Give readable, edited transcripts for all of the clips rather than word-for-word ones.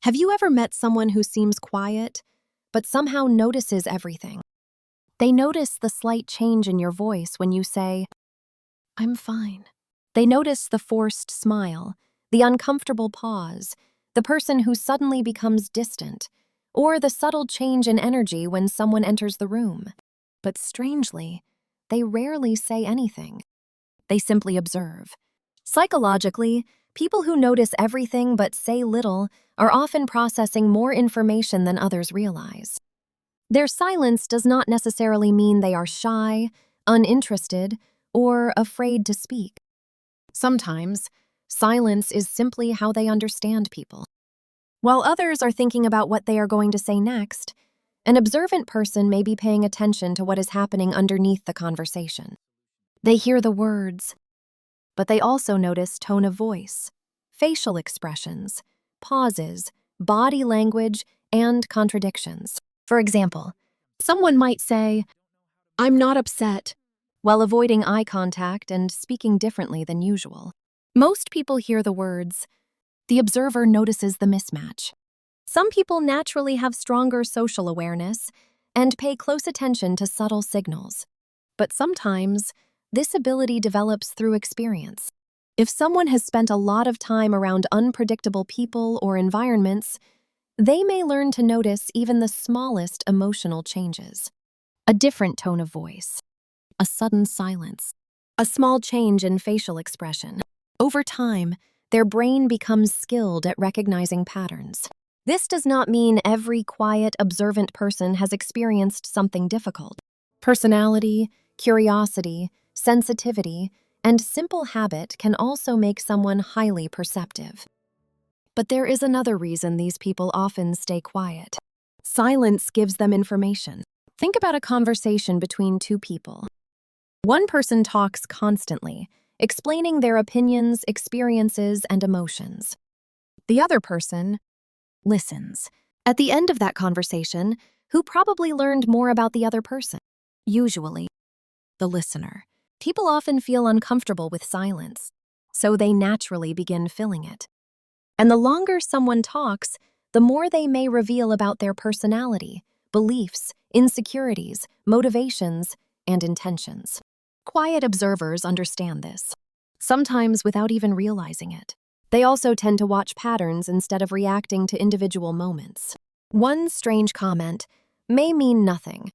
Have you ever met someone who seems quiet, but somehow notices everything? They notice the slight change in your voice when you say, "I'm fine." They notice the forced smile, the uncomfortable pause, the person who suddenly becomes distant, or the subtle change in energy when someone enters the room. But strangely, they rarely say anything. They simply observe. Psychologically, people who notice everything but say little are often processing more information than others realize. Their silence does not necessarily mean they are shy, uninterested, or afraid to speak. Sometimes, silence is simply how they understand people. While others are thinking about what they are going to say next, an observant person may be paying attention to what is happening underneath the conversation. They hear the words, but they also notice tone of voice, facial expressions, pauses, body language, and contradictions. For example, someone might say, "I'm not upset," while avoiding eye contact and speaking differently than usual. Most people hear the words. The observer notices the mismatch. Some people naturally have stronger social awareness and pay close attention to subtle signals. But sometimes, this ability develops through experience. If someone has spent a lot of time around unpredictable people or environments, they may learn to notice even the smallest emotional changes. A different tone of voice, a sudden silence, a small change in facial expression. Over time, their brain becomes skilled at recognizing patterns. This does not mean every quiet, observant person has experienced something difficult. Personality, curiosity, sensitivity, and simple habit can also make someone highly perceptive. But there is another reason these people often stay quiet. Silence gives them information. Think about a conversation between two people. One person talks constantly, explaining their opinions, experiences, and emotions. The other person listens. At the end of that conversation, who probably learned more about the other person? Usually, the listener. People often feel uncomfortable with silence, so they naturally begin filling it. And the longer someone talks, the more they may reveal about their personality, beliefs, insecurities, motivations, and intentions. Quiet observers understand this, sometimes without even realizing it. They also tend to watch patterns instead of reacting to individual moments. One strange comment may mean nothing.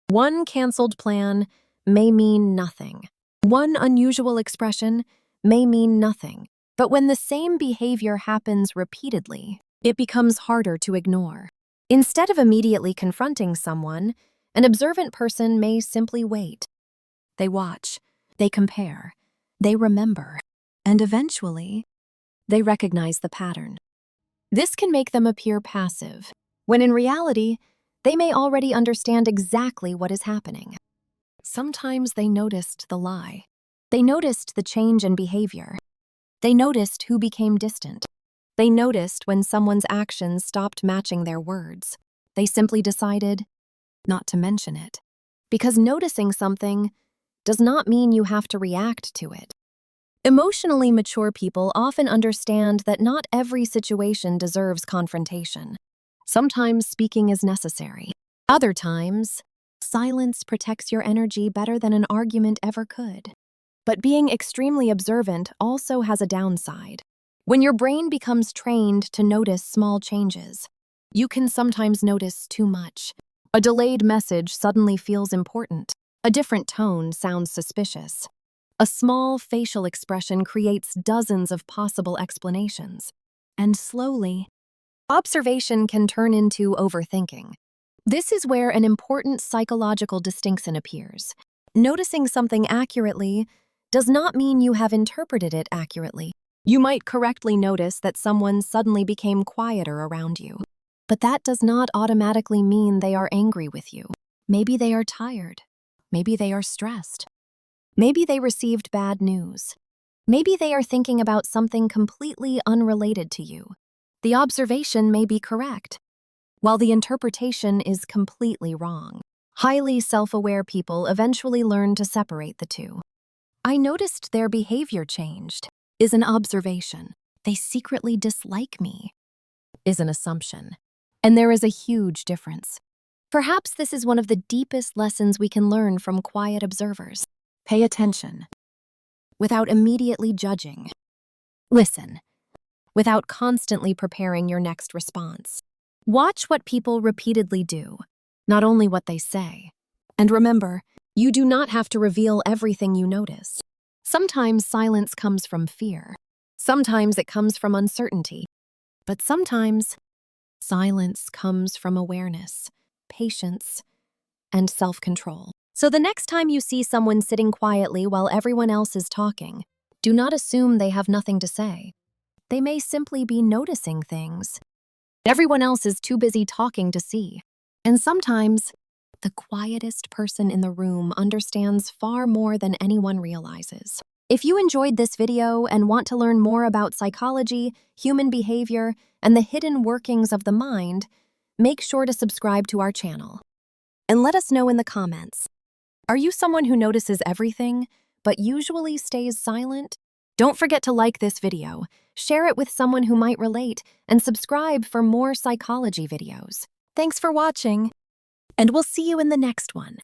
One canceled plan may mean nothing. One unusual expression may mean nothing. But when the same behavior happens repeatedly, it becomes harder to ignore. Instead of immediately confronting someone, an observant person may simply wait. They watch, they compare, they remember, and eventually, they recognize the pattern. This can make them appear passive, when in reality, they may already understand exactly what is happening. Sometimes they noticed the lie. They noticed the change in behavior. They noticed who became distant. They noticed when someone's actions stopped matching their words. They simply decided not to mention it. Because noticing something does not mean you have to react to it. Emotionally mature people often understand that not every situation deserves confrontation. Sometimes speaking is necessary. Other times, silence protects your energy better than an argument ever could. But being extremely observant also has a downside. When your brain becomes trained to notice small changes, you can sometimes notice too much. A delayed message suddenly feels important. A different tone sounds suspicious. A small facial expression creates dozens of possible explanations. And slowly, observation can turn into overthinking. This is where an important psychological distinction appears. Noticing something accurately does not mean you have interpreted it accurately. You might correctly notice that someone suddenly became quieter around you. But that does not automatically mean they are angry with you. Maybe they are tired. Maybe they are stressed. Maybe they received bad news. Maybe they are thinking about something completely unrelated to you. The observation may be correct, while the interpretation is completely wrong. Highly self-aware people eventually learn to separate the two. "I noticed their behavior changed" is an observation. They secretly dislike me. is an assumption. And there is a huge difference. Perhaps this is one of the deepest lessons we can learn from quiet observers. Pay attention. Without immediately judging. Listen. Without constantly preparing your next response. Watch what people repeatedly do, not only what they say. And remember, you do not have to reveal everything you notice. Sometimes silence comes from fear. Sometimes it comes from uncertainty. But sometimes silence comes from awareness, patience, and self-control. So the next time you see someone sitting quietly while everyone else is talking, do not assume they have nothing to say. They may simply be noticing things everyone else is too busy talking to see. And sometimes, the quietest person in the room understands far more than anyone realizes. If you enjoyed this video and want to learn more about psychology, human behavior, and the hidden workings of the mind, make sure to subscribe to our channel. And let us know in the comments. Are you someone who notices everything, but usually stays silent? Don't forget to like this video, share it with someone who might relate, and subscribe for more psychology videos. Thanks for watching, and we'll see you in the next one.